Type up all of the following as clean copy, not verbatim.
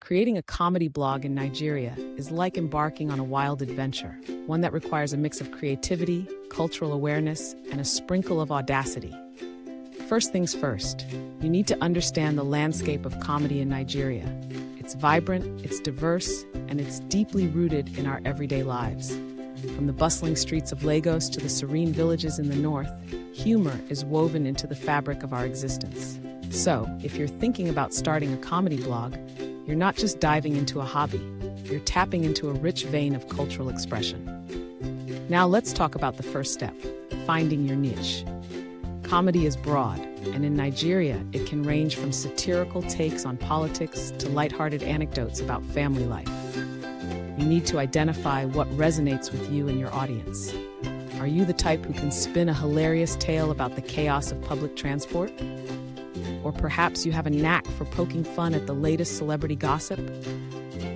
Creating a comedy blog in Nigeria is like embarking on a wild adventure, one that requires a mix of creativity, cultural awareness, and a sprinkle of audacity. First things first, you need to understand the landscape of comedy in Nigeria. It's vibrant, it's diverse, and it's deeply rooted in our everyday lives. From the bustling streets of Lagos to the serene villages in the north, humor is woven into the fabric of our existence. So, if you're thinking about starting a comedy blog, you're not just diving into a hobby, you're tapping into a rich vein of cultural expression. Now let's talk about the first step, finding your niche. Comedy is broad, and in Nigeria, it can range from satirical takes on politics to lighthearted anecdotes about family life. You need to identify what resonates with you and your audience. Are you the type who can spin a hilarious tale about the chaos of public transport? Or perhaps you have a knack for poking fun at the latest celebrity gossip?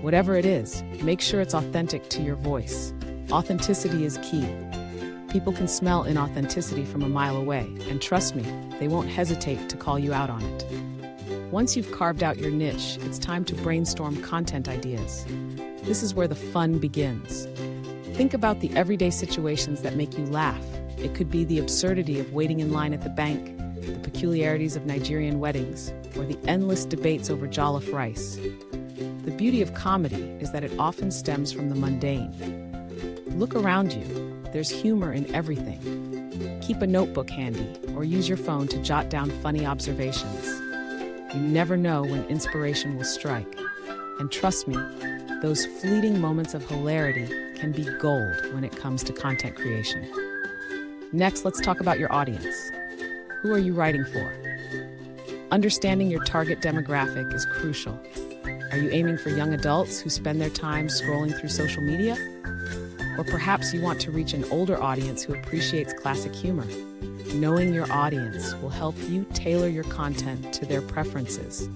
Whatever it is, make sure it's authentic to your voice. Authenticity is key. People can smell inauthenticity from a mile away, and trust me, they won't hesitate to call you out on it. Once you've carved out your niche, it's time to brainstorm content ideas. This is where the fun begins. Think about the everyday situations that make you laugh. It could be the absurdity of waiting in line at the bank, the peculiarities of Nigerian weddings, or the endless debates over jollof rice. The beauty of comedy is that it often stems from the mundane. Look around you. There's humor in everything. Keep a notebook handy, or use your phone to jot down funny observations. You never know when inspiration will strike. And trust me, those fleeting moments of hilarity can be gold when it comes to content creation. Next, let's talk about your audience. Who are you writing for? Understanding your target demographic is crucial. Are you aiming for young adults who spend their time scrolling through social media? Or perhaps you want to reach an older audience who appreciates classic humor. Knowing your audience will help you tailor your content to their preferences.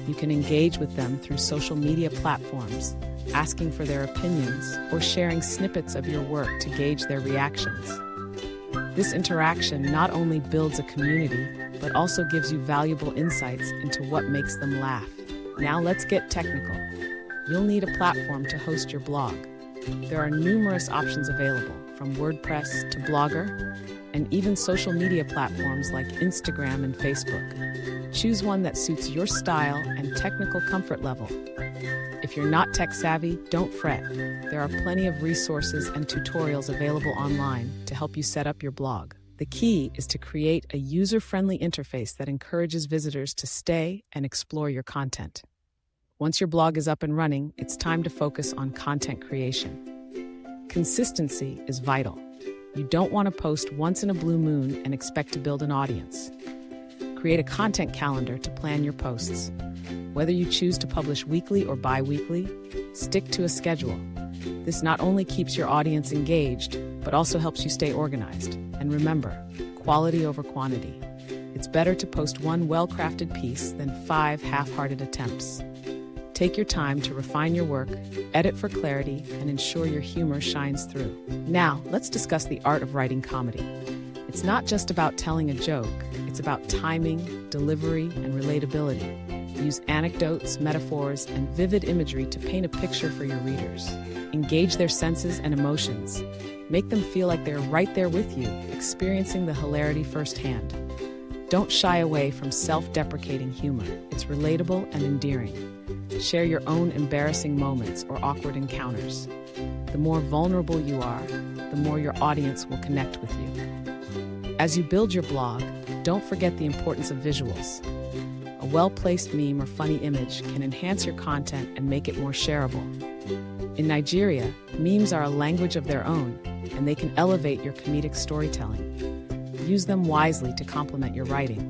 You can engage with them through social media platforms, asking for their opinions, or sharing snippets of your work to gauge their reactions. This interaction not only builds a community, but also gives you valuable insights into what makes them laugh. Now let's get technical. You'll need a platform to host your blog. There are numerous options available, from WordPress to Blogger, and even social media platforms like Instagram and Facebook. Choose one that suits your style and technical comfort level. If you're not tech savvy, don't fret. There are plenty of resources and tutorials available online to help you set up your blog. The key is to create a user-friendly interface that encourages visitors to stay and explore your content. Once your blog is up and running, it's time to focus on content creation. Consistency is vital. You don't want to post once in a blue moon and expect to build an audience. Create a content calendar to plan your posts. Whether you choose to publish weekly or bi-weekly, stick to a schedule. This not only keeps your audience engaged, but also helps you stay organized. And remember, quality over quantity. It's better to post one well-crafted piece than 5 half-hearted attempts. Take your time to refine your work, edit for clarity, and ensure your humor shines through. Now, let's discuss the art of writing comedy. It's not just about telling a joke, it's about timing, delivery, and relatability. Use anecdotes, metaphors, and vivid imagery to paint a picture for your readers. Engage their senses and emotions. Make them feel like they're right there with you, experiencing the hilarity firsthand. Don't shy away from self-deprecating humor. It's relatable and endearing. Share your own embarrassing moments or awkward encounters. The more vulnerable you are, the more your audience will connect with you. As you build your blog, don't forget the importance of visuals. A well-placed meme or funny image can enhance your content and make it more shareable. In Nigeria, memes are a language of their own, and they can elevate your comedic storytelling. Use them wisely to complement your writing.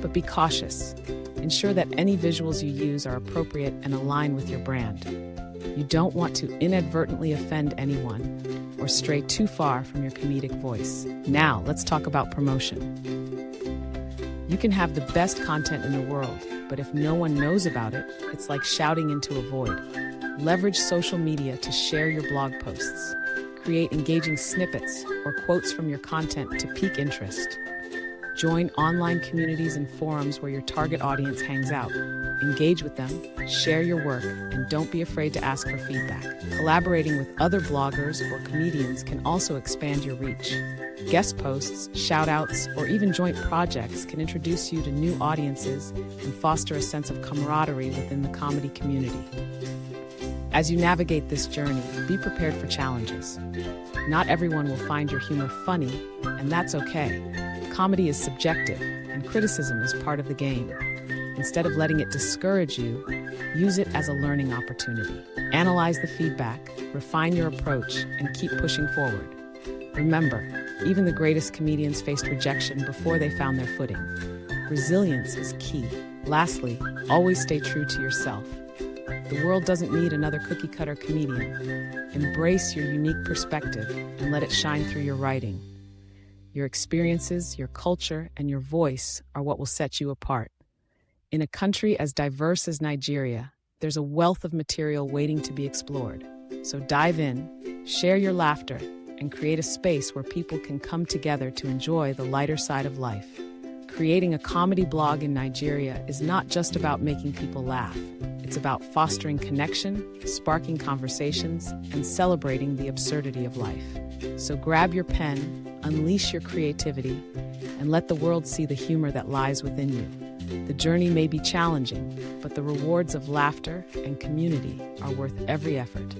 But be cautious. Ensure that any visuals you use are appropriate and align with your brand. You don't want to inadvertently offend anyone or stray too far from your comedic voice. Now, let's talk about promotion. You can have the best content in the world, but if no one knows about it, it's like shouting into a void. Leverage social media to share your blog posts. Create engaging snippets or quotes from your content to pique interest. Join online communities and forums where your target audience hangs out. Engage with them, share your work, and don't be afraid to ask for feedback. Collaborating with other bloggers or comedians can also expand your reach. Guest posts, shout-outs, or even joint projects can introduce you to new audiences and foster a sense of camaraderie within the comedy community. As you navigate this journey, be prepared for challenges. Not everyone will find your humor funny, and that's okay. Comedy is subjective, and criticism is part of the game. Instead of letting it discourage you, use it as a learning opportunity. Analyze the feedback, refine your approach, and keep pushing forward. Remember, even the greatest comedians faced rejection before they found their footing. Resilience is key. Lastly, always stay true to yourself. The world doesn't need another cookie-cutter comedian. Embrace your unique perspective and let it shine through your writing. Your experiences, your culture, and your voice are what will set you apart. In a country as diverse as Nigeria, there's a wealth of material waiting to be explored. So dive in, share your laughter, and create a space where people can come together to enjoy the lighter side of life. Creating a comedy blog in Nigeria is not just about making people laugh. It's about fostering connection, sparking conversations, and celebrating the absurdity of life. So grab your pen, unleash your creativity, and let the world see the humor that lies within you. The journey may be challenging, but the rewards of laughter and community are worth every effort.